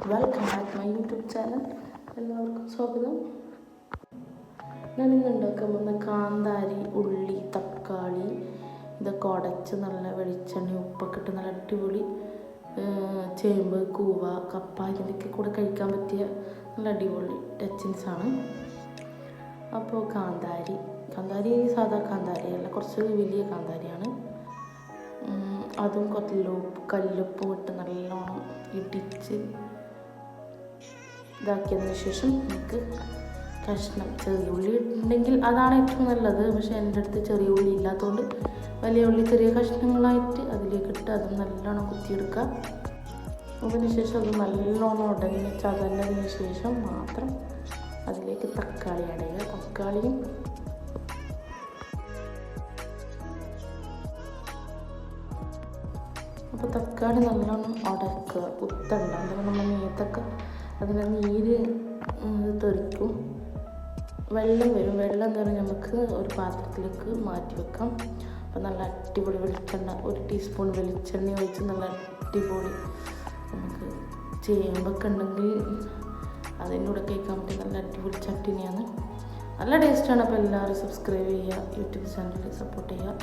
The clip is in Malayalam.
Welcome back my YouTube channel. എല്ലാവർക്കും സ്വാഗതം. ഞാനിന്ന് ഉണ്ടാക്കാൻ പോകുന്ന കാന്താരി, ഉള്ളി, തക്കാളി ഇതൊക്കെ ഉടച്ച് നല്ല വെളിച്ചെണ്ണ ഉപ്പൊക്കെ ഇട്ട് നല്ല അടിപൊളി ചേമ്പ്, കൂവ, കപ്പ ഇതിൻ്റെയൊക്കെ കൂടെ കഴിക്കാൻ പറ്റിയ നല്ല അടിപൊളി ടച്ചിങ്സാണ്. അപ്പോൾ കാന്താരി സാധാ കാന്താരി അല്ല, കുറച്ച് വലിയ കാന്താരിയാണ്. അതും കുറച്ച് കല്ലുപ്പും ഇട്ട് നല്ലോണം ഇടിച്ച് ഇതാക്കിയതിന് ശേഷം നമുക്ക് കഷ്ണം ചെറിയ ഉള്ളി ഉണ്ടെങ്കിൽ അതാണ് ഏറ്റവും നല്ലത്. പക്ഷേ എൻ്റെ അടുത്ത് ചെറിയ ഉള്ളി ഇല്ലാത്തതുകൊണ്ട് വലിയ ഉള്ളി ചെറിയ കഷ്ണങ്ങളായിട്ട് അതിലേക്ക് ഇട്ട് അത് നല്ലോണം കുത്തിയെടുക്കുക. അതിനുശേഷം അത് നല്ലോണം ഉടനെ ചതഞ്ഞതിന് ശേഷം മാത്രം അതിലേക്ക് തക്കാളി ആഡ് ചെയ്യുക. തക്കാളിയും അപ്പോൾ തക്കാളി നല്ലോണം ഉടക്കുക, കുത്തണ്ട. അല്ലെങ്കിൽ നമ്മൾ മേത്തൊക്കെ അതിന് നീര് തെറിക്കും, വെള്ളം വരും. വെള്ളം നിറഞ്ഞ് നമുക്ക് ഒരു പാത്രത്തിലേക്ക് മാറ്റി വെക്കാം. അപ്പോൾ നല്ല അടിപൊളി വെളിച്ചെണ്ണ, 1 ടീസ്പൂൺ വെളിച്ചെണ്ണ ഒഴിച്ച് നല്ല അടിപൊളി നമുക്ക് ചേമ്പൊക്കെ ഉണ്ടെങ്കിൽ അതിൻ്റെ കൂടെ കഴിക്കാൻ പറ്റിയ നല്ല അടിപൊളി ചട്ടിനിയാണ്. നല്ല ടേസ്റ്റാണ്. അപ്പോൾ എല്ലാവരും സബ്സ്ക്രൈബ് ചെയ്യുക, യൂട്യൂബ് ചാനൽ സപ്പോർട്ട് ചെയ്യുക.